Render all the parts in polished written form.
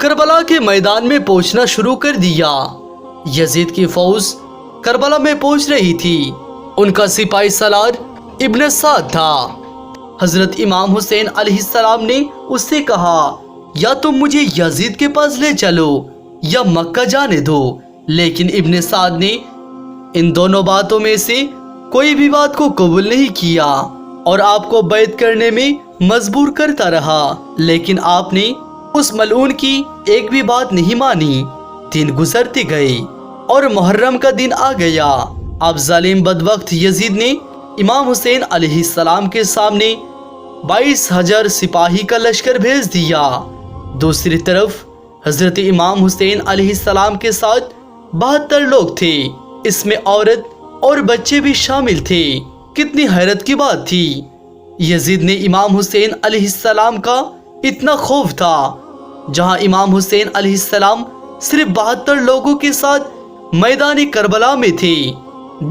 کربلا کے میدان میں پہنچنا شروع کر دیا۔ یزید کی فوج کربلا میں پہنچ رہی تھی۔ ان کا سپاہی سالار ابن سعد تھا۔ حضرت امام حسین علیہ السلام نے اس سے کہا، یا تم مجھے یزید کے پاس لے چلو یا مکہ جانے دو۔ لیکن ابن سعد نے ان دونوں باتوں میں سے کوئی بھی بات کو قبول نہیں کیا اور آپ کو بیعت کرنے میں مجبور کرتا رہا، لیکن آپ نے اس ملعون کی ایک بھی بات نہیں مانی۔ دن گزرتے گئے اور محرم کا دن آ گیا۔ اب ظالم بدبخت یزید نے امام حسین علیہ السلام کے سامنے 22,000 سپاہی کا لشکر بھیج دیا۔ دوسری طرف حضرت امام حسین علیہ السلام کے ساتھ 72 لوگ تھے، اس میں عورت اور بچے بھی شامل تھے۔ کتنی حیرت کی بات تھی! یزید نے امام حسین علیہ السلام کا اتنا خوف تھا، جہاں امام حسین علیہ السلام صرف 72 لوگوں کے ساتھ میدان کربلا میں تھے،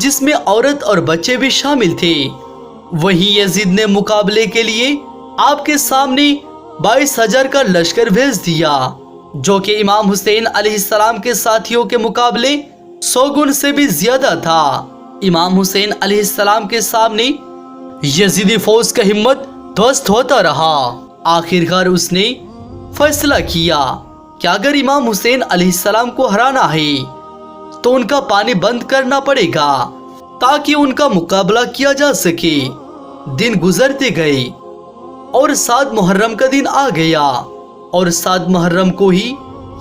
جس میں عورت اور بچے بھی شامل تھے، وہیں یزید نے مقابلے کے لیے آپ کے سامنے 22,000 کا لشکر بھیج دیا، جو کہ امام حسین علیہ السلام کے ساتھیوں کے مقابلے 100 گن سے بھی زیادہ تھا۔ امام حسین علیہ السلام کے سامنے یزیدی فوج کا ہمت دست ہوتا رہا۔ آخرکار اس نے فیصلہ کیا کہ اگر امام حسین علیہ السلام کو ہرانا ہے تو ان کا پانی بند کرنا پڑے گا تاکہ ان کا مقابلہ کیا جا سکے۔ دن گزرتے گئے اور 7 محرم کا دن آ گیا، اور 7 محرم کو ہی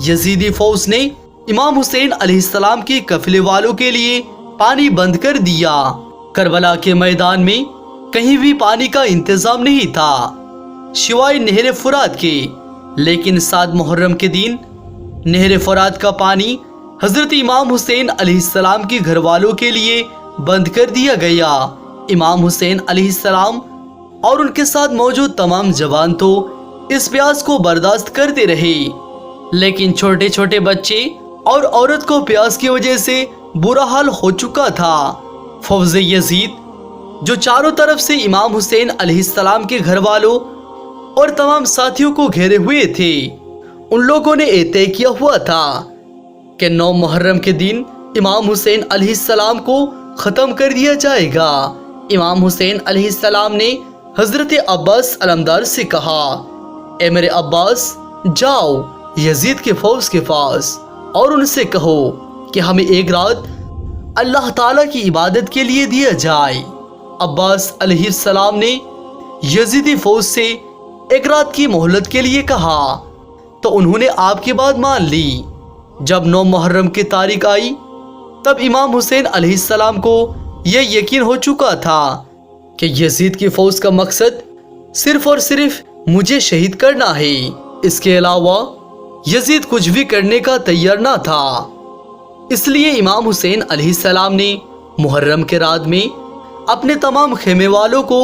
یزیدی فوج نے امام حسین علیہ السلام کے قافلے والوں کے لیے پانی بند کر دیا۔ کربلا کے میدان میں کہیں بھی پانی کا انتظام نہیں تھا سوائے نہر فرات کے، لیکن 7 محرم کے دن نہر فرات کا پانی حضرت امام حسین علیہ السلام کے گھر والوں کے لیے بند کر دیا گیا۔ امام حسین علیہ السلام اور ان کے ساتھ موجود تمام جوان تو اس پیاس کو برداشت کرتے رہے، لیکن چھوٹے چھوٹے بچے اور عورت کو پیاس کی وجہ سے برا حال ہو چکا تھا۔ فوج یزید جو چاروں طرف سے امام حسین علیہ السلام کے گھر والوں اور تمام ساتھیوں کو گھیرے ہوئے تھے، ان لوگوں نے یہ طے کیا ہوا تھا کہ 9 محرم کے دن امام حسین علیہ السلام کو ختم کر دیا جائے گا۔ امام حسین علیہ السلام نے حضرت عباس علمدار سے کہا، اے میرے عباس، جاؤ یزید کے فوج کے پاس اور ان سے کہو کہ ہمیں ایک رات اللہ تعالیٰ کی عبادت کے لیے دیا جائے۔ عباس علیہ السلام نے یزیدی فوج سے ایک رات کی مہلت کے لیے کہا تو انہوں نے آپ کی بات مان لی۔ جب 9 محرم کی تاریخ آئی تب امام حسین علیہ السلام کو یہ یقین ہو چکا تھا کہ یزید کی فوج کا مقصد صرف اور صرف مجھے شہید کرنا ہے، اس کے علاوہ یزید کچھ بھی کرنے کا تیار نہ تھا۔ اس لیے امام حسین علیہ السلام نے محرم کے رات میں اپنے تمام خیمے والوں کو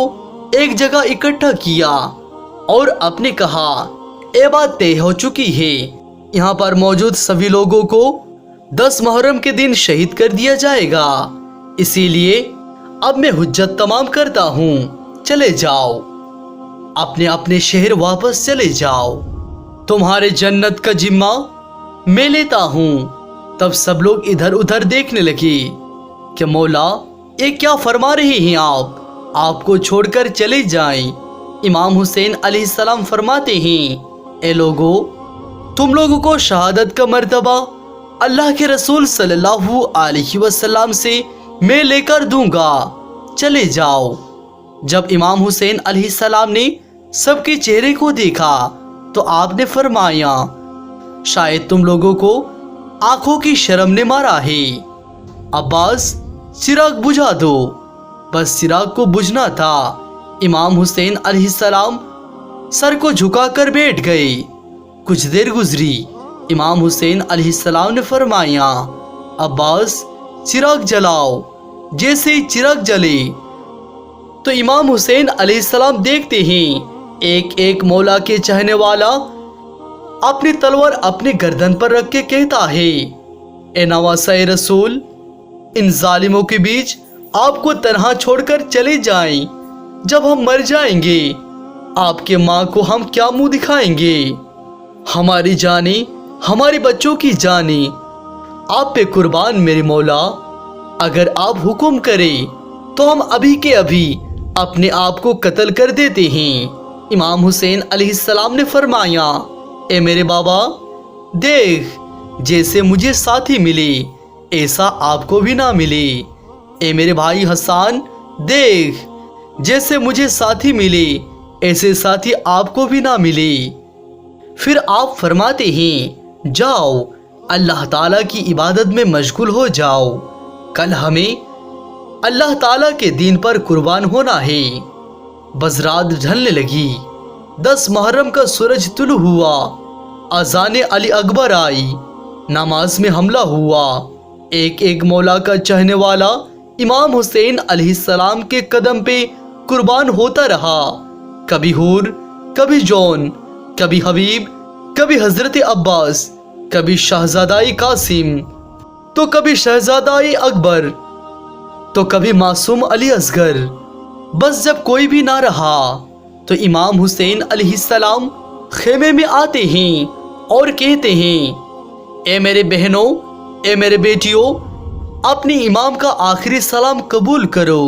ایک جگہ اکٹھا کیا اور آپ نے کہا، اے بات طے ہو چکی ہے، یہاں پر موجود سبھی لوگوں کو 10 محرم کے دن شہید کر دیا جائے گا، اسی لیے اب میں حجت تمام کرتا ہوں، چلے جاؤ، اپنے اپنے شہر واپس چلے جاؤ، تمہارے جنت کا ذمہ میں لیتا ہوں۔ تب سب لوگ ادھر ادھر دیکھنے لگے کہ مولا یہ کیا فرما رہے ہیں آپ کو چھوڑ کر چلے جائیں۔ امام حسین علیہ السلام فرماتے ہیں، اے لوگو، تم لوگوں کو شہادت کا مرتبہ اللہ کے رسول صلی اللہ علیہ وسلم سے میں لے کر دوں گا، چلے جاؤ۔ جب امام حسین علیہ السلام نے سب کے چہرے کو دیکھا تو آپ نے فرمایا، شاید تم لوگوں کو آنکھوں کی شرم نے مارا ہے، عباس چراغ بجھا دو۔ بس چراغ کو بجھنا تھا۔ امام حسین علیہ السلام سر کو جھکا کر بیٹھ گئے۔ کچھ دیر گزری، امام حسین علیہ السلام نے فرمایا، عباس چراغ جلاؤ۔ جیسے ہی چراغ جلے تو امام حسین علیہ السلام دیکھتے ہیں ایک ایک مولا کے چاہنے والا اپنی تلوار اپنے گردن پر رکھ کے کہتا ہے، اے نواسۂ رسول، ان ظالموں کے بیچ آپ کو تنہا چھوڑ کر چلے جائیں، جب ہم مر جائیں گے آپ کے ماں کو ہم کیا منہ دکھائیں گے؟ ہماری جانیں ہمارے بچوں کی جانیں آپ پہ قربان میرے مولا، اگر آپ حکم کریں تو ہم ابھی کے ابھی اپنے آپ کو قتل کر دیتے ہیں۔ امام حسین علیہ السلام نے فرمایا، اے میرے بابا، دیکھ جیسے مجھے ساتھی ملے ایسا آپ کو بھی نہ ملے۔ اے میرے بھائی حسان، دیکھ جیسے مجھے ساتھی ملے ایسے ساتھی آپ کو بھی نہ ملے۔ پھر آپ فرماتے ہیں، جاؤ اللہ تعالیٰ کی عبادت میں مشغول ہو جاؤ، کل ہمیں اللہ تعالیٰ کے دین پر قربان ہونا ہے۔ بس رات ڈھلنے لگی، 10 محرم کا سورج طلوع ہوا، اذان علی اکبر آئی، نماز میں حملہ ہوا۔ ایک ایک مولا کا چاہنے والا امام حسین علیہ السلام کے قدم پہ قربان ہوتا رہا، کبھی حور، کبھی جون، کبھی حبیب، کبھی حضرت عباس، کبھی شہزادائی قاسم، تو کبھی شہزادائی اکبر، تو کبھی معصوم علی اصغر۔ بس جب کوئی بھی نہ رہا تو امام حسین علیہ السلام خیمے میں آتے ہیں اور کہتے ہیں، اے میرے بہنوں، اے میرے بیٹیوں، اپنی امام کا آخری سلام قبول کرو۔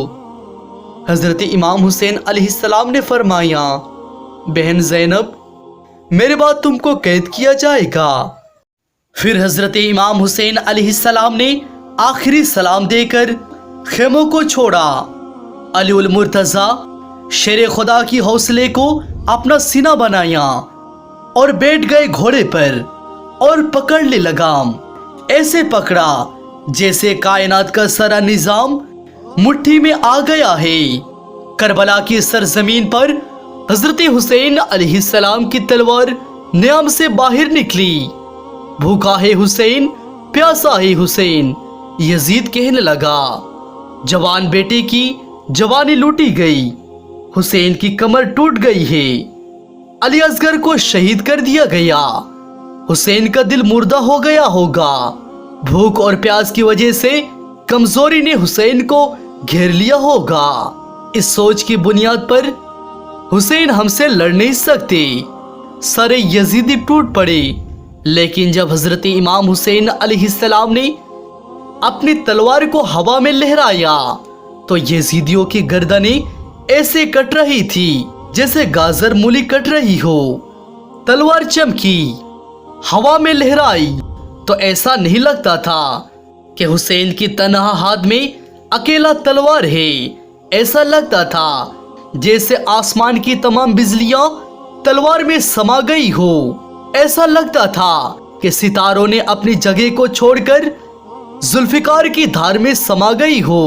حضرت امام حسین علیہ السلام نے فرمایا، بہن زینب، میرے بعد تم کو قید کیا جائے گا۔ پھر حضرت امام حسین علیہ السلام نے آخری سلام دے کر خیموں کو چھوڑا۔ علی المرتضیٰ شیر خدا کی حوصلے کو اپنا سینہ بنایا اور بیٹھ گئے گھوڑے پر اور پکڑنے لگام، ایسے پکڑا جیسے کائنات کا سارا نظام مٹھی میں آ گیا ہے۔ کربلا کی سرزمین پر حضرت حسین علیہ السلام کی تلوار نیام سے باہر نکلی۔ بھوکا ہے حسین، پیاسا ہے حسین، یزید کہنے لگا۔ جوان بیٹے کی جوانی لوٹی گئی، حسین کی کمر ٹوٹ گئی ہے، علی اصغر کو شہید کر دیا گیا، حسین کا دل مردہ ہو گیا ہوگا۔ بھوک اور پیاس کی وجہ سے کمزوری نے حسین کو گھیر لیا ہوگا۔ اس سوچ کی بنیاد پر حسین ہم سے لڑ نہیں سکتے، سارے یزیدی ٹوٹ پڑے۔ لیکن جب حضرت امام حسین علیہ السلام نے اپنی تلوار کو ہوا میں لہرایا تو یزیدیوں کی گردنیں ایسے کٹ رہی تھی جیسے گاجر مولی کٹ رہی ہو۔ تلوار چمکی، ہوا میں لہرائی تو ایسا نہیں لگتا تھا کہ حسین کی تنہا ہاتھ میں اکیلا تلوار ہے، ایسا لگتا تھا جیسے آسمان کی تمام بجلیاں تلوار میں سما گئی ہو۔ ایسا لگتا تھا کہ ستاروں نے اپنی جگہ کو چھوڑ کر ذوالفقار کی دھار میں سما گئی ہو۔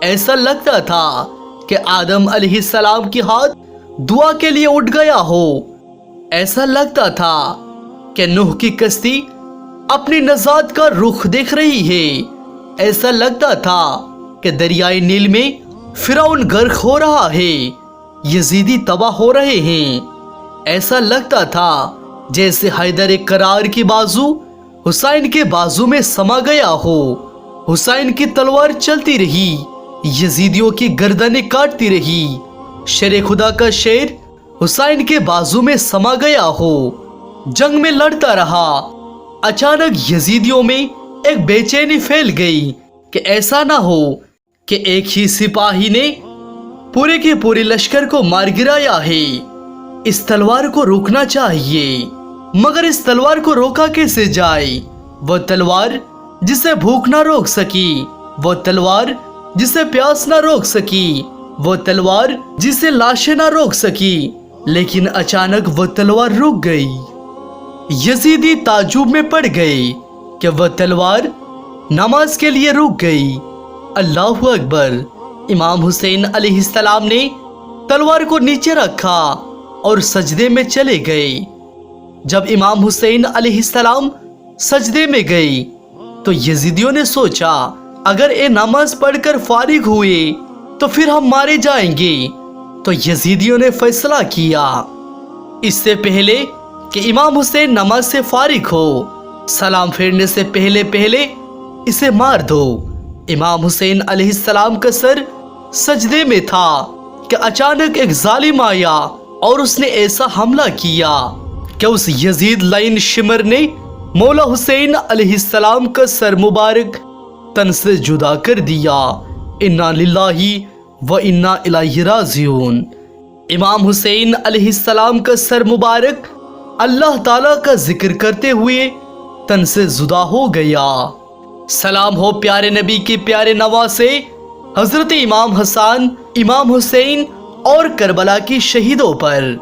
ایسا لگتا تھا کہ آدم علیہ السلام کی ہاتھ دعا کے لیے اٹھ گیا ہو۔ ایسا لگتا تھا کہ نوح کی کشتی اپنی نجات کا رخ دیکھ رہی ہے۔ ایسا لگتا تھا کہ دریائے نیل میں فرعون غرق ہو رہا ہے، یزیدی تباہ ہو رہے ہیں۔ ایسا لگتا تھا جیسے حیدر کرار کی بازو حسین کے بازو میں سما گیا ہو۔ حسین کی تلوار چلتی رہی، یزیدیوں کی گردنیں کاٹتی رہی۔ شیر خدا کا شیر حسین کے بازو میں سما گیا ہو، جنگ میں لڑتا رہا۔ اچانک یزیدیوں میں ایک بے چینی پھیل گئی کہ ایسا نہ ہو کہ ایک ہی سپاہی نے پورے کے پورے لشکر کو مار گرایا ہے۔ اس تلوار کو روکنا چاہیے، مگر اس تلوار کو روکا کیسے جائے؟ وہ تلوار جسے بھوک نہ روک سکی، وہ تلوار جسے پیاس نہ روک سکی، وہ تلوار جسے لاشیں نہ روک سکی۔ لیکن اچانک وہ تلوار رک گئی۔ یزیدی تعجب میں پڑ گئے کہ وہ تلوار نماز کے لیے رک گئی۔ اللہ اکبر! امام حسین علیہ السلام نے تلوار کو نیچے رکھا اور سجدے میں چلے گئے۔ جب امام حسین علیہ السلام سجدے میں گئے تو یزیدیوں نے سوچا اگر یہ نماز پڑھ کر فارغ ہوئے تو پھر ہم مارے جائیں گے۔ تو یزیدیوں نے فیصلہ کیا اس سے پہلے کہ امام حسین نماز سے فارغ ہو، سلام پھیرنے سے پہلے اسے مار دو۔ امام حسین علیہ السلام کا سر سجدے میں تھا کہ اچانک ایک ظالم آیا اور اس نے ایسا حملہ کیا کہ اس یزید لائن شمر نے مولا حسین علیہ السلام کا سر مبارک تن سے جدا کر دیا۔ انا للہ و انا الیہ راجعون۔ امام حسین علیہ السلام کا سر مبارک اللہ تعالیٰ کا ذکر کرتے ہوئے تن سے جدا ہو گیا۔ سلام ہو پیارے نبی کے پیارے نواسے حضرت امام حسن، امام حسین اور کربلا کی شہیدوں پر۔